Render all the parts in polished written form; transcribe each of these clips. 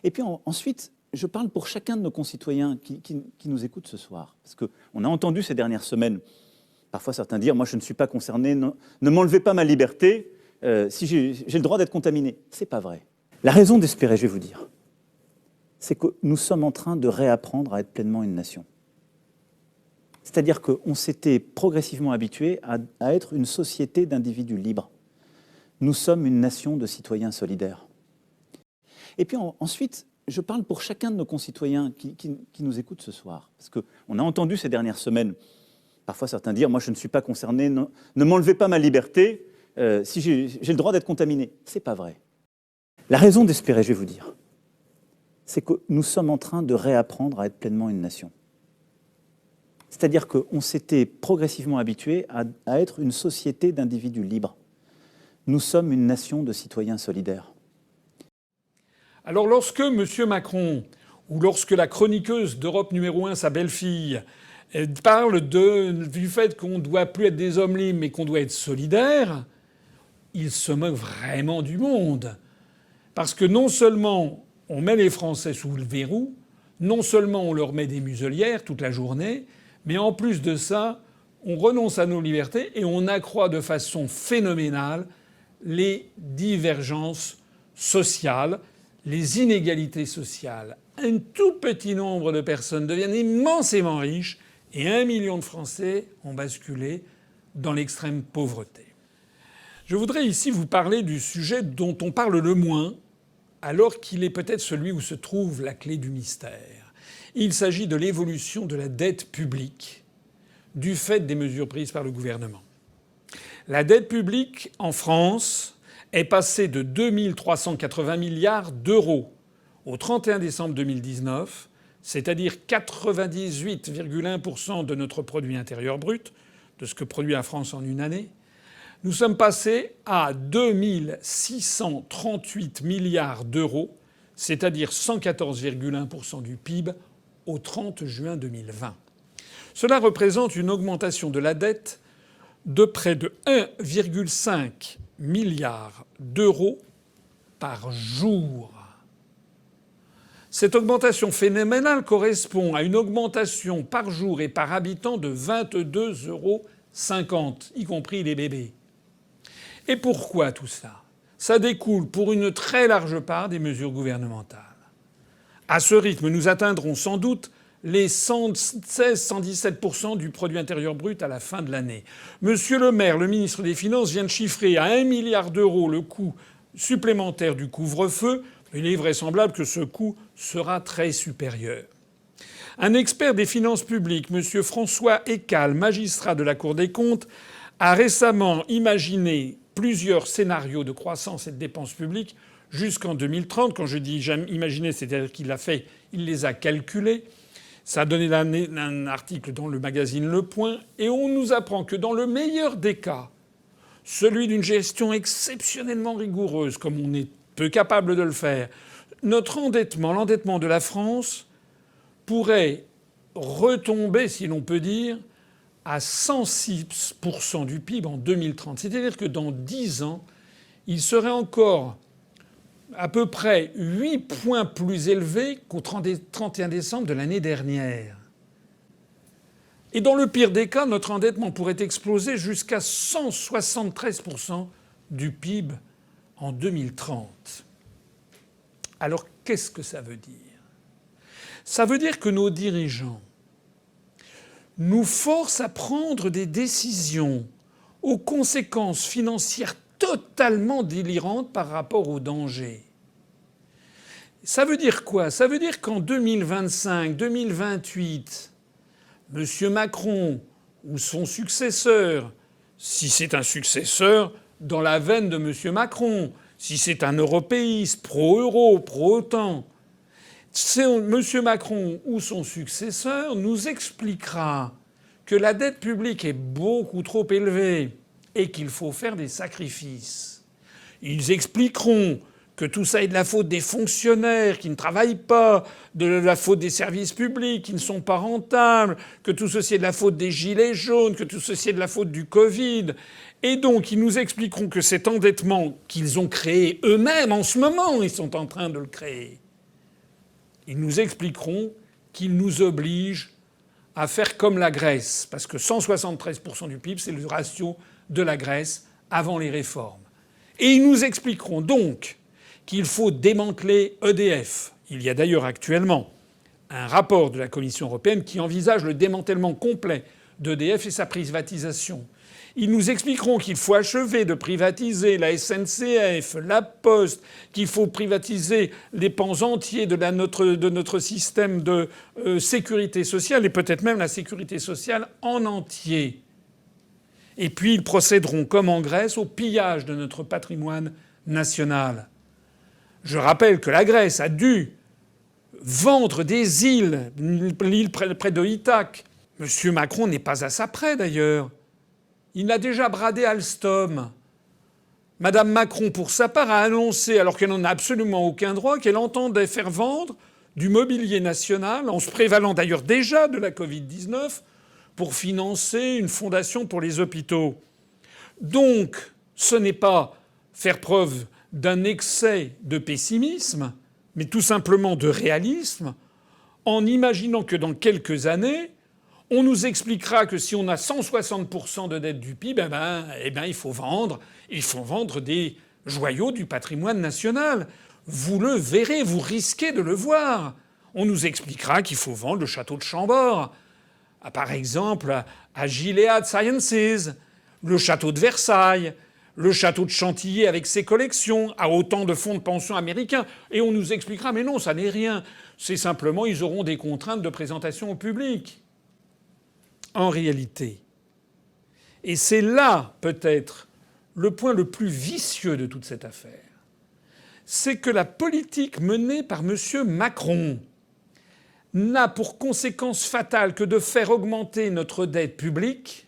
Et puis ensuite, je parle pour chacun de nos concitoyens qui nous écoutent ce soir. Parce qu'on a entendu ces dernières semaines, parfois certains dire « moi je ne suis pas concerné, ne m'enlevez pas ma liberté, si j'ai le droit d'être contaminé ». C'est pas vrai. La raison d'espérer, je vais vous dire, c'est que nous sommes en train de réapprendre à être pleinement une nation. C'est-à-dire qu'on s'était progressivement habitué à être une société d'individus libres. Nous sommes une nation de citoyens solidaires. Et puis ensuite, je parle pour chacun de nos concitoyens qui nous écoutent ce soir. Parce qu'on a entendu ces dernières semaines, parfois certains dire « moi je ne suis pas concerné, ne m'enlevez pas ma liberté, si j'ai le droit d'être contaminé ». C'est pas vrai. La raison d'espérer, je vais vous dire, c'est que nous sommes en train de réapprendre à être pleinement une nation. C'est-à-dire qu'on s'était progressivement habitué à être une société d'individus libres. Nous sommes une nation de citoyens solidaires. Alors lorsque M. Macron, ou lorsque la chroniqueuse d'Europe numéro 1, sa belle-fille, parle du fait qu'on ne doit plus être des hommes libres mais qu'on doit être solidaire, il se moque vraiment du monde. Parce que non seulement on met les Français sous le verrou, non seulement on leur met des muselières toute la journée, mais en plus de ça, on renonce à nos libertés et on accroît de façon phénoménale les divergences sociales, les inégalités sociales. Un tout petit nombre de personnes deviennent immensément riches et 1 million de Français ont basculé dans l'extrême pauvreté. Je voudrais ici vous parler du sujet dont on parle le moins, alors qu'il est peut-être celui où se trouve la clé du mystère. Il s'agit de l'évolution de la dette publique du fait des mesures prises par le gouvernement. La dette publique en France est passée de 2 380 milliards d'euros au 31 décembre 2019, c'est-à-dire 98,1% de notre produit intérieur brut, de ce que produit la France en une année. Nous sommes passés à 2 638 milliards d'euros, c'est-à-dire 114,1% du PIB au 30 juin 2020. Cela représente une augmentation de la dette de près de 1,5 milliard d'euros par jour. Cette augmentation phénoménale correspond à une augmentation par jour et par habitant de 22,50 €, y compris les bébés. Et pourquoi tout ça ? Ça découle pour une très large part des mesures gouvernementales. À ce rythme, nous atteindrons sans doute les 116-117% du produit intérieur brut à la fin de l'année. Monsieur Le Maire, le ministre des Finances, vient de chiffrer à 1 milliard d'euros le coût supplémentaire du couvre-feu. Il est vraisemblable que ce coût sera très supérieur. Un expert des finances publiques, monsieur François Ecal, magistrat de la Cour des comptes, a récemment imaginé plusieurs scénarios de croissance et de dépenses publiques jusqu'en 2030. Quand je dis imaginer, c'est-à-dire qu'il les a calculés. Ça a donné un article dans le magazine Le Point. Et on nous apprend que dans le meilleur des cas, celui d'une gestion exceptionnellement rigoureuse, comme on est peu capable de le faire, notre endettement, l'endettement de la France, pourrait retomber, si l'on peut dire, à 106% du PIB en 2030. C'est-à-dire que dans 10 ans, il serait encore à peu près 8 points plus élevé qu'au 31 décembre de l'année dernière. Et dans le pire des cas, notre endettement pourrait exploser jusqu'à 173% du PIB en 2030. Alors qu'est-ce que ça veut dire ? Ça veut dire que nos dirigeants nous forcent à prendre des décisions aux conséquences financières totalement délirantes par rapport aux dangers. Ça veut dire quoi ? Ça veut dire qu'en 2025, 2028, M. Macron ou son successeur, si c'est un successeur dans la veine de M. Macron, si c'est un européiste, pro-euro, pro-OTAN, M. Macron ou son successeur nous expliquera que la dette publique est beaucoup trop élevée et qu'il faut faire des sacrifices. Ils expliqueront que tout ça est de la faute des fonctionnaires qui ne travaillent pas, de la faute des services publics qui ne sont pas rentables, que tout ceci est de la faute des gilets jaunes, que tout ceci est de la faute du Covid. Et donc ils nous expliqueront que cet endettement qu'ils ont créé eux-mêmes en ce moment, ils sont en train de le créer, Ils nous expliqueront qu'ils nous obligent à faire comme la Grèce, parce que 173% du PIB, c'est le ratio de la Grèce avant les réformes. Et ils nous expliqueront donc qu'il faut démanteler EDF. Il y a d'ailleurs actuellement un rapport de la Commission européenne qui envisage le démantèlement complet d'EDF et sa privatisation. Ils nous expliqueront qu'il faut achever de privatiser la SNCF, la Poste, qu'il faut privatiser les pans entiers de notre système de sécurité sociale et peut-être même la sécurité sociale en entier. Et puis ils procéderont, comme en Grèce, au pillage de notre patrimoine national. Je rappelle que la Grèce a dû vendre des îles, l'île près de Ithaque. M. Macron n'est pas à ça près d'ailleurs. Il a déjà bradé Alstom. Madame Macron, pour sa part, a annoncé, alors qu'elle n'en a absolument aucun droit, qu'elle entendait faire vendre du mobilier national, en se prévalant d'ailleurs déjà de la Covid-19, pour financer une fondation pour les hôpitaux. Donc, ce n'est pas faire preuve d'un excès de pessimisme, mais tout simplement de réalisme, en imaginant que dans quelques années, on nous expliquera que si on a 160% de dette du PIB, il faut vendre des joyaux du patrimoine national. Vous le verrez, vous risquez de le voir. On nous expliquera qu'il faut vendre le château de Chambord, par exemple à Gilead Sciences, le château de Versailles, le château de Chantilly avec ses collections, à autant de fonds de pension américains. Et on nous expliquera, mais non, ça n'est rien. C'est simplement, ils auront des contraintes de présentation au public. En réalité. Et c'est là, peut-être, le point le plus vicieux de toute cette affaire. C'est que la politique menée par M. Macron n'a pour conséquence fatale que de faire augmenter notre dette publique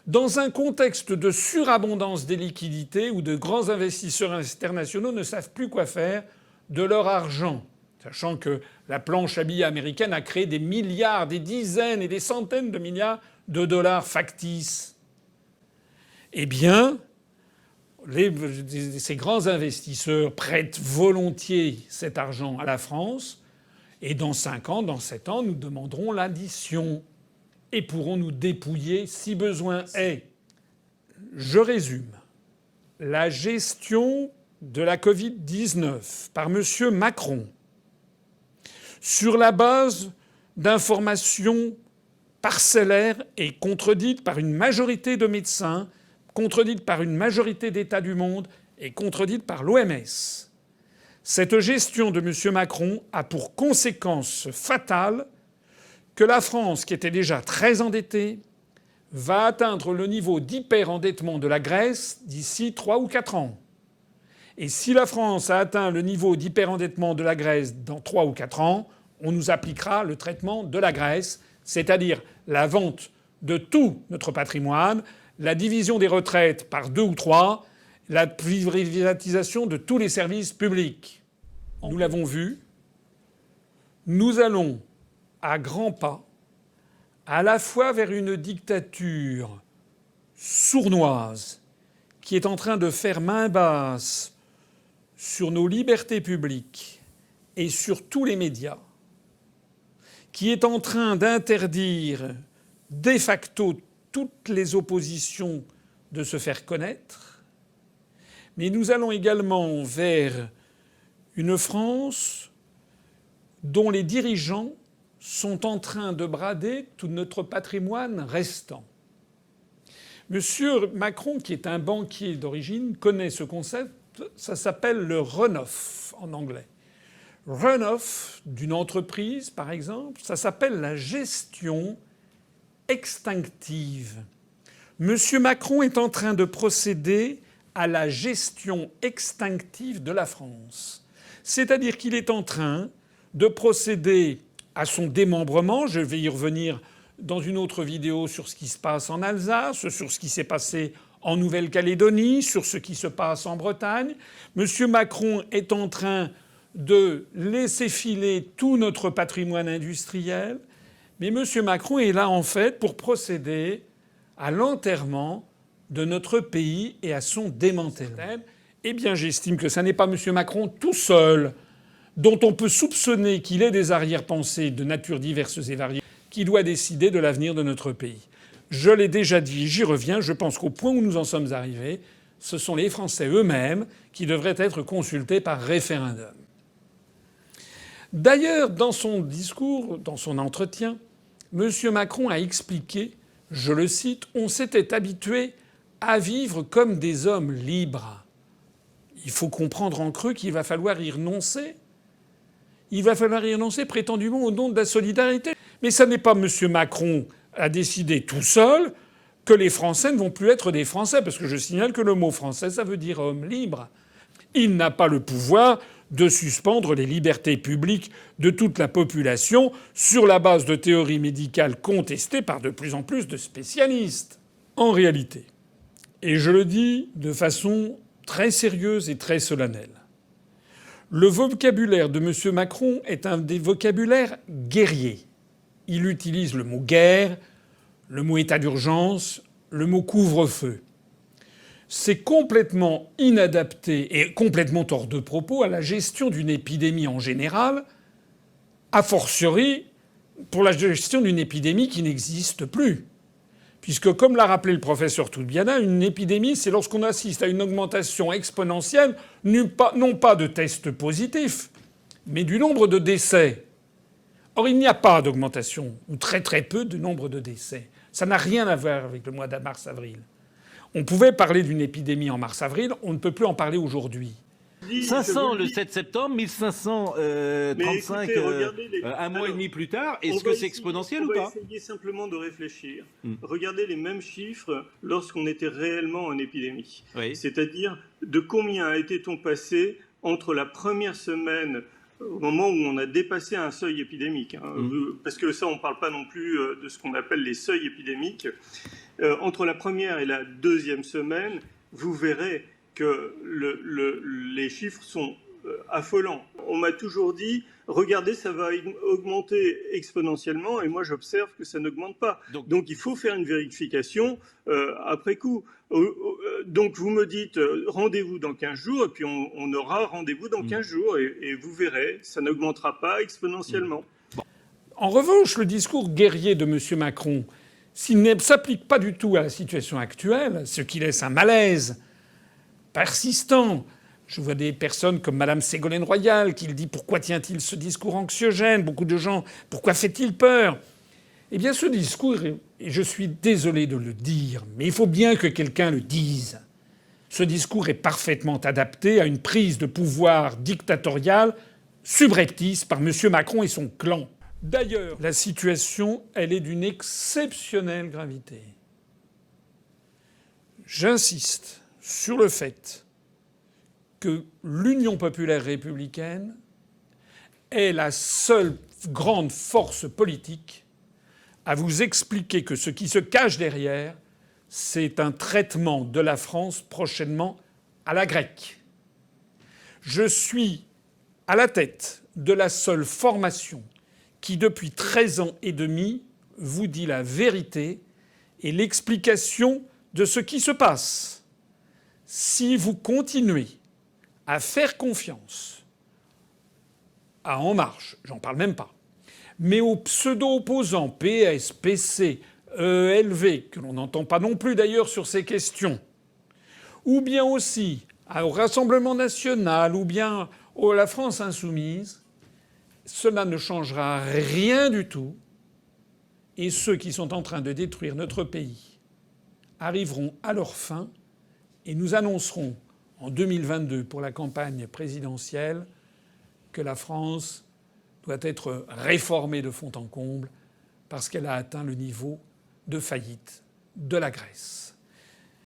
dans un contexte de surabondance des liquidités où de grands investisseurs internationaux ne savent plus quoi faire de leur argent. Sachant que la planche à billets américaine a créé des milliards, des dizaines et des centaines de milliards de dollars factices. Eh bien, ces grands investisseurs prêtent volontiers cet argent à la France et dans 5 ans, dans 7 ans, nous demanderons l'addition et pourrons nous dépouiller si besoin est. Je résume. La gestion de la Covid-19 par M. Macron sur la base d'informations parcellaires et contredites par une majorité de médecins, contredites par une majorité d'États du monde et contredites par l'OMS. Cette gestion de M. Macron a pour conséquence fatale que la France, qui était déjà très endettée, va atteindre le niveau d'hyperendettement de la Grèce d'ici 3 ou 4 ans. Et si la France a atteint le niveau d'hyperendettement de la Grèce dans 3 ou 4 ans, on nous appliquera le traitement de la Grèce, c'est-à-dire la vente de tout notre patrimoine, la division des retraites par 2 ou 3, la privatisation de tous les services publics. Nous l'avons vu, nous allons à grands pas à la fois vers une dictature sournoise qui est en train de faire main basse sur nos libertés publiques et sur tous les médias, qui est en train d'interdire de facto toutes les oppositions de se faire connaître, mais nous allons également vers une France dont les dirigeants sont en train de brader tout notre patrimoine restant. Monsieur Macron, qui est un banquier d'origine, connaît ce concept. Ça s'appelle le run-off en anglais. Run-off d'une entreprise, par exemple, ça s'appelle la gestion extinctive. Monsieur Macron est en train de procéder à la gestion extinctive de la France. C'est-à-dire qu'il est en train de procéder à son démembrement. Je vais y revenir dans une autre vidéo sur ce qui se passe en Alsace, sur ce qui s'est passé en Nouvelle-Calédonie, sur ce qui se passe en Bretagne. Monsieur Macron est en train de laisser filer tout notre patrimoine industriel. Mais monsieur Macron est là, en fait, pour procéder à l'enterrement de notre pays et à son démantèlement. Eh bien, j'estime que ça n'est pas monsieur Macron tout seul, dont on peut soupçonner qu'il ait des arrière-pensées de nature diverses et variées, qui doit décider de l'avenir de notre pays. Je l'ai déjà dit, j'y reviens, je pense qu'au point où nous en sommes arrivés, ce sont les Français eux-mêmes qui devraient être consultés par référendum. D'ailleurs, dans son discours, dans son entretien, M. Macron a expliqué, je le cite, « On s'était habitué à vivre comme des hommes libres. Il faut comprendre en creux qu'il va falloir y renoncer. Il va falloir y renoncer prétendument au nom de la solidarité. » Mais ça n'est pas M. Macron a décidé tout seul que les Français ne vont plus être des Français, parce que je signale que le mot français, ça veut dire homme libre. Il n'a pas le pouvoir de suspendre les libertés publiques de toute la population sur la base de théories médicales contestées par de plus en plus de spécialistes. En réalité, et je le dis de façon très sérieuse et très solennelle, le vocabulaire de M. Macron est un des vocabulaires guerriers. Il utilise le mot guerre, le mot état d'urgence, le mot couvre-feu. C'est complètement inadapté et complètement hors de propos à la gestion d'une épidémie en général, a fortiori pour la gestion d'une épidémie qui n'existe plus. Puisque, comme l'a rappelé le professeur Toubiana, une épidémie, c'est lorsqu'on assiste à une augmentation exponentielle, non pas de tests positifs, mais du nombre de décès. Or, il n'y a pas d'augmentation, ou très très peu de nombre de décès. Ça n'a rien à voir avec le mois de mars-avril. On pouvait parler d'une épidémie en mars-avril, on ne peut plus en parler aujourd'hui. 500 le 7 septembre, 1535 un mois et demi plus tard. Est-ce que c'est exponentiel ou pas? On va essayer simplement de réfléchir. Regardez les mêmes chiffres lorsqu'on était réellement en épidémie. Oui. C'est-à-dire de combien était-on passé entre la première semaine au moment où on a dépassé un seuil épidémique, parce que ça, on ne parle pas non plus de ce qu'on appelle les seuils épidémiques. Entre la première et la deuxième semaine, vous verrez que les chiffres sont affolants. On m'a toujours dit, regardez, ça va augmenter exponentiellement, et moi j'observe que ça n'augmente pas. Donc il faut faire une vérification après coup. Donc vous me dites, rendez-vous dans 15 jours, et puis on aura rendez-vous dans 15 jours, et vous verrez, ça n'augmentera pas exponentiellement. En revanche, le discours guerrier de M. Macron, s'il ne s'applique pas du tout à la situation actuelle, ce qui laisse un malaise persistant. Je vois des personnes comme Mme Ségolène Royal qui le dit « Pourquoi tient-il ce discours anxiogène ?» Beaucoup de gens « Pourquoi fait-il peur ?» Eh bien, ce discours, et je suis désolé de le dire, mais il faut bien que quelqu'un le dise, ce discours est parfaitement adapté à une prise de pouvoir dictatoriale subreptice par M. Macron et son clan. D'ailleurs, la situation, elle est d'une exceptionnelle gravité. J'insiste sur le fait que l'Union populaire républicaine est la seule grande force politique à vous expliquer que ce qui se cache derrière, c'est un traitement de la France prochainement à la grecque. Je suis à la tête de la seule formation qui, depuis 13 ans et demi, vous dit la vérité et l'explication de ce qui se passe. Si vous continuez à faire confiance à En Marche, j'en parle même pas, mais aux pseudo-opposants PS, PC, ELV, que l'on n'entend pas non plus d'ailleurs sur ces questions, ou bien aussi au Rassemblement national, ou bien à la France insoumise, cela ne changera rien du tout. Et ceux qui sont en train de détruire notre pays arriveront à leur fin et nous annoncerons en 2022 pour la campagne présidentielle que la France doit être réformée de fond en comble parce qu'elle a atteint le niveau de faillite de la Grèce.